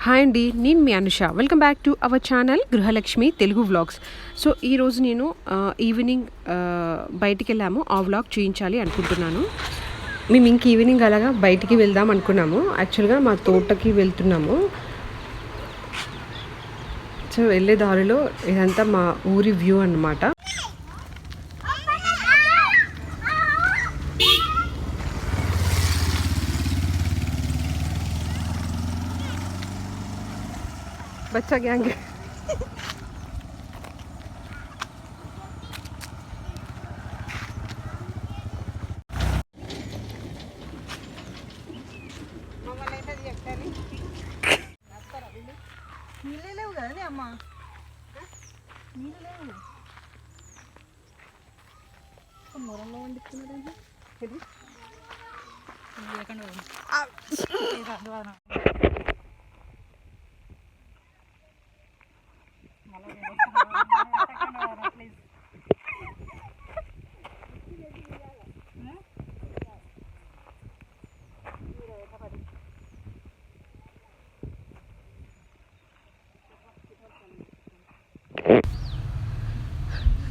Hi అండి, నేను మీ Anusha. Welcome back to our channel Gruhalakshmi Telugu vlogs. So ఈరోజు నేను ఈవినింగ్ బయటికి వెళ్ళాము, ఆ వ్లాగ్ చూపించాలి అనుకుంటున్నాను. మేము ఇంక ఈవినింగ్ అలాగా బయటికి వెళ్దాం అనుకున్నాము. యాక్చువల్గా మా తోటకి వెళ్తున్నాము. సో వెళ్ళే దారిలో ఇదంతా మా ఊరి వ్యూ అన్నమాట. बच्चा गैंग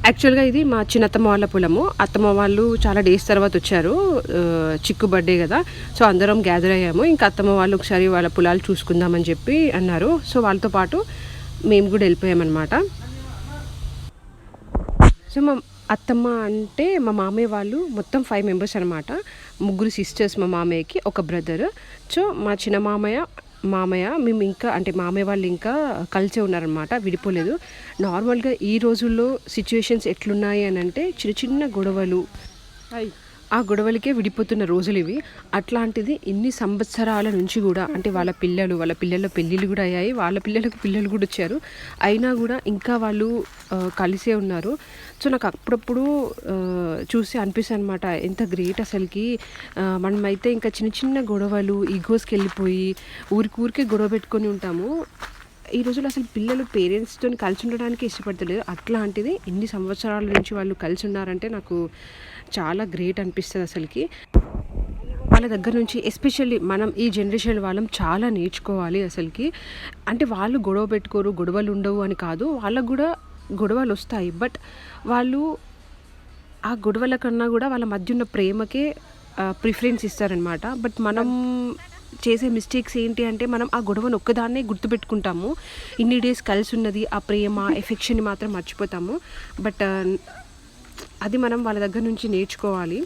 యాక్చువల్గా ఇది మా చిన్నత్తమ్మ వాళ్ళ పొలము. అత్తమ్మ వాళ్ళు చాలా డేస్ తర్వాత వచ్చారు, చిక్కు బర్త్డే కదా. సో అందరం గ్యాదర్ అయ్యాము. ఇంకా అత్తమ్మ వాళ్ళు ఒకసారి వాళ్ళ పొలాలు చూసుకుందామని చెప్పి అన్నారు. సో వాళ్ళతో పాటు మేము కూడా వెళ్ళిపోయామన్నమాట. సో మా అత్తమ్మ అంటే మా మామయ్య వాళ్ళు మొత్తం 5 మెంబర్స్ అనమాట. 3 సిస్టర్స్ మా మామయ్యకి, ఒక బ్రదర్. సో మా చిన్న మామయ్య మేము ఇంకా అంటే మామయ్య వాళ్ళు ఇంకా కలిసే ఉన్నారనమాట, విడిపోలేదు. నార్మల్గా ఈ రోజుల్లో సిచ్యువేషన్స్ ఎట్లున్నాయి అని అంటే చిన్న గొడవలు, ఆ గొడవలకే విడిపోతున్న రోజులు ఇవి. అట్లాంటిది ఇన్ని సంవత్సరాల నుంచి కూడా అంటే వాళ్ళ పిల్లల పెళ్ళిళ్ళు కూడా అయ్యాయి, వాళ్ళ పిల్లలకు పిల్లలు కూడా వచ్చారు, అయినా కూడా ఇంకా వాళ్ళు కలిసే ఉన్నారు. సో నాకు అప్పుడప్పుడు చూసి అనిపిస్తుంది అనమాట, ఎంత గ్రేట్ అసలుకి. మనమైతే ఇంకా చిన్న గొడవలు ఈగోస్కి వెళ్ళిపోయి ఊరికే గొడవ పెట్టుకొని ఉంటాము. ఈ రోజుల్లో అసలు పిల్లలు పేరెంట్స్తో కలిసి ఉండడానికి ఇష్టపడతలేదు. అట్లాంటిది ఇన్ని సంవత్సరాల నుంచి వాళ్ళు కలిసి ఉన్నారంటే నాకు చాలా గ్రేట్ అనిపిస్తుంది అసలుకి. వాళ్ళ దగ్గర నుంచి ఎస్పెషల్లీ మనం ఈ జనరేషన్ వాళ్ళం చాలా నేర్చుకోవాలి అసలుకి. అంటే వాళ్ళు గొడవ పెట్టుకోరు, గొడవలు ఉండవు అని కాదు, వాళ్ళకు కూడా గొడవలు వస్తాయి. బట్ వాళ్ళు ఆ గొడవల కన్నా కూడా వాళ్ళ మధ్య ఉన్న ప్రేమకే ప్రిఫరెన్స్ ఇస్తారనమాట. బట్ మనం చేసే మిస్టేక్స్ ఏంటి అంటే మనం ఆ గొడవను ఒక్కదాన్నే గుర్తుపెట్టుకుంటాము. ఇన్ని డేస్ కలిసి ఉన్నది ఆ ప్రేమ ఎఫెక్షన్ని మాత్రం మర్చిపోతాము. బట్ అది మనం వాళ్ళ దగ్గర నుంచి నేర్చుకోవాలి.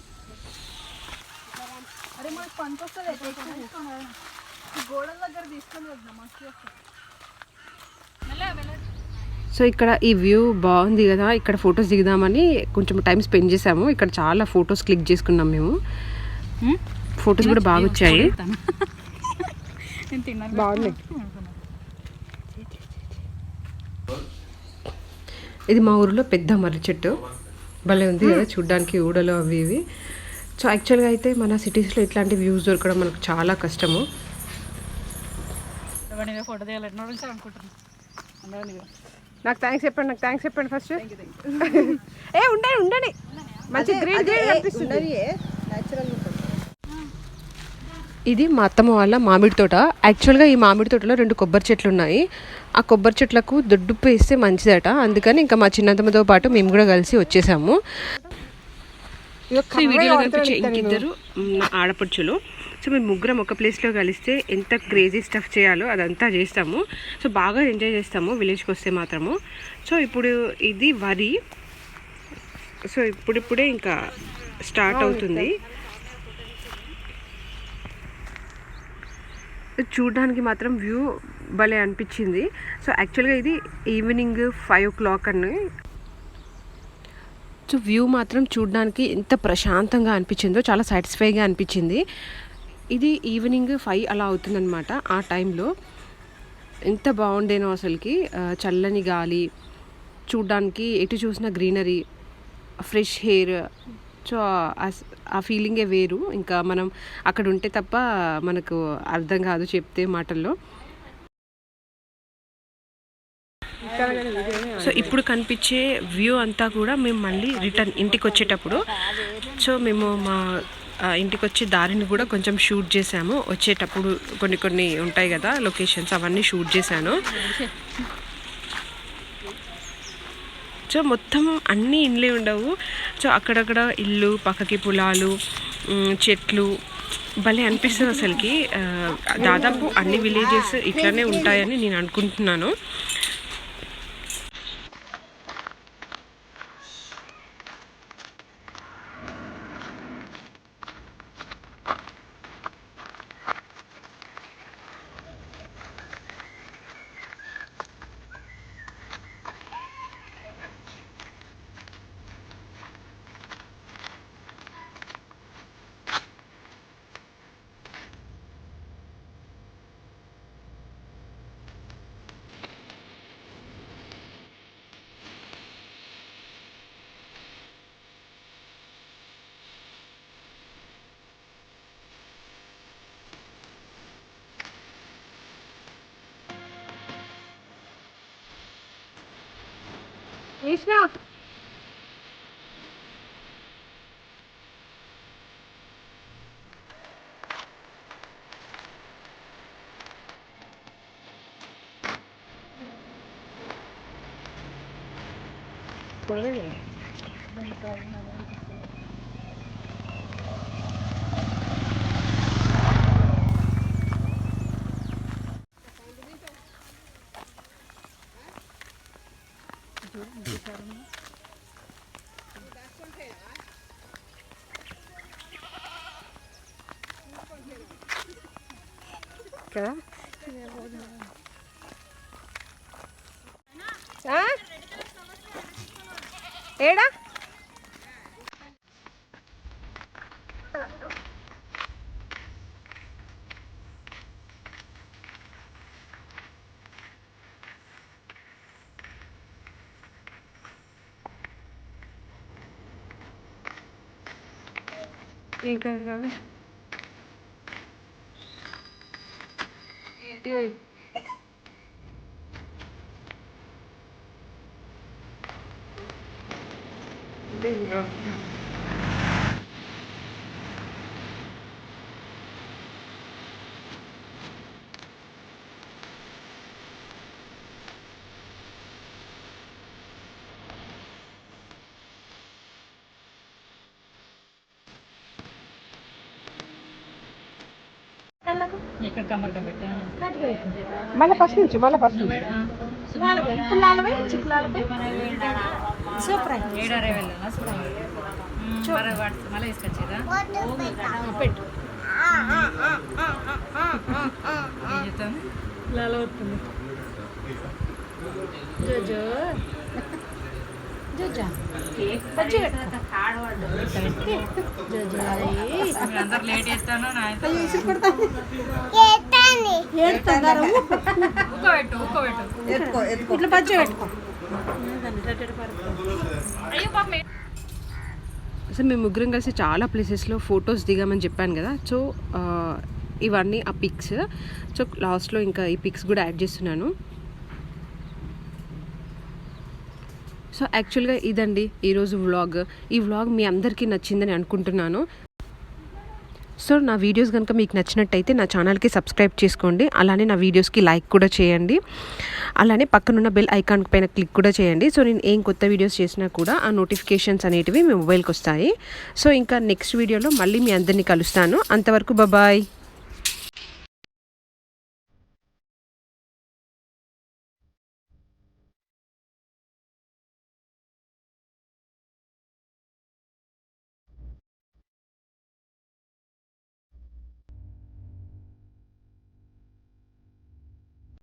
సో ఇక్కడ ఈ వ్యూ బాగుంది కదా, ఇక్కడ ఫొటోస్ దిగుదామని కొంచెం టైం స్పెండ్ చేసాము. ఇక్కడ చాలా ఫొటోస్ క్లిక్ చేసుకున్నాం మేము. ఫొటోస్ కూడా బాగా వచ్చాయి, బాగున్నాయి. ఇది మా ఊరిలో పెద్ద మర్రి చెట్టు, భలే ఉంది కదా చూడ్డానికి, ఊడలు అవి ఇవి. సో యాక్చువల్గా అయితే మన సిటీస్లో ఇట్లాంటి వ్యూస్ దొరకడం మనకు చాలా కష్టము. నాకు థ్యాంక్స్ చెప్పండి ఫస్ట్. ఉండండి మంచి గ్రీన్ అనిపిస్తుంది. ఇది మా అత్తమ్మ వాళ్ళ మామిడి తోట. యాక్చువల్గా ఈ మామిడి తోటలో 2 కొబ్బరి చెట్లు ఉన్నాయి. ఆ కొబ్బరి చెట్లకు దొడ్డుప్పు వేస్తే మంచిదట, అందుకని ఇంకా మా చిన్నత్తమ్మతో పాటు మేము కూడా కలిసి వచ్చేసాము. ఈ వీడియోలో కనిపించే ఇంకిద్దరు ఆడపడుచులు. సో మేము ముగ్గురం ఒక ప్లేస్లో కలిస్తే ఎంత క్రేజీ స్టఫ్ చేయాలో అదంతా చేస్తాము. సో బాగా ఎంజాయ్ చేస్తాము విలేజ్కి వస్తే మాత్రము. సో ఇప్పుడు ఇది వరి. సో ఇప్పుడిప్పుడే ఇంకా స్టార్ట్ అవుతుంది. చూడడానికి మాత్రం వ్యూ భలే అనిపించింది. సో యాక్చువల్గా ఇది ఈవినింగ్ 5 o'clock అని. సో వ్యూ మాత్రం చూడడానికి ఎంత ప్రశాంతంగా అనిపించిందో, చాలా సాటిస్ఫైగా అనిపించింది. ఇది ఈవినింగ్ 5 అలా అవుతుందన్నమాట. ఆ టైంలో ఎంత బాగుండేనో అసలుకి. చల్లని గాలి, చూడ్డానికి ఎటు చూసిన గ్రీనరీ, ఫ్రెష్ ఎయిర్. సో ఆ ఫీలింగే వేరు. ఇంకా మనం అక్కడ ఉంటే తప్ప మనకు అర్థం కాదు చెప్తే మాటల్లో. సో ఇప్పుడు కనిపించే వ్యూ అంతా కూడా మేము మళ్ళీ రిటర్న్ ఇంటికి వచ్చేటప్పుడు. సో మేము మా ఇంటికి వచ్చే దారిని కూడా కొంచెం షూట్ చేసాము. వచ్చేటప్పుడు కొన్ని ఉంటాయి కదా లొకేషన్స్, అవన్నీ షూట్ చేశాను. సో మొత్తం అన్నీ ఇండ్లే ఉండవు. సో అక్కడక్కడ ఇల్లు, పక్కకి పొలాలు, చెట్లు, భలే అనిపిస్తుంది అసలుకి. దాదాపు అన్ని విలేజెస్ ఇట్లానే ఉంటాయని నేను అనుకుంటున్నాను. కదా ఏడా ఇంకా మళ్ళీ ఫస్ట్ నుంచి సూపర్ మళ్ళీ తీసుకొచ్చేదా పెట్టు అందరు లేట్ చేస్తాను ఇట్లా పచ్చి పెట్టుకో. అసలు మేము ముగ్గురం కలిసి చాలా ప్లేసెస్లో ఫొటోస్ దిగామని చెప్పాను కదా. సో ఇవన్నీ ఆ పిక్స్. సో లాస్ట్లో ఇంకా ఈ పిక్స్ కూడా యాడ్ చేస్తున్నాను. సో యాక్చువల్గా ఇదండి ఈరోజు వ్లాగ్. ఈ వ్లాగ్ మీ అందరికీ నచ్చిందని అనుకుంటున్నాను. సో నా వీడియోస్ కనుక మీకు నచ్చినట్టయితే నా ఛానల్కి సబ్స్క్రైబ్ చేసుకోండి. అలానే నా వీడియోస్కి లైక్ కూడా చేయండి. అలానే పక్కనున్న బెల్ ఐకాన్ పైన క్లిక్ కూడా చేయండి. సో నేను ఏం కొత్త వీడియోస్ చేసినా కూడా ఆ నోటిఫికేషన్స్ అనేటివి మీ మొబైల్కి వస్తాయి. సో ఇంకా నెక్స్ట్ వీడియోలో మళ్ళీ మీ అందరినీ కలుస్తాను. అంతవరకు బాయ్.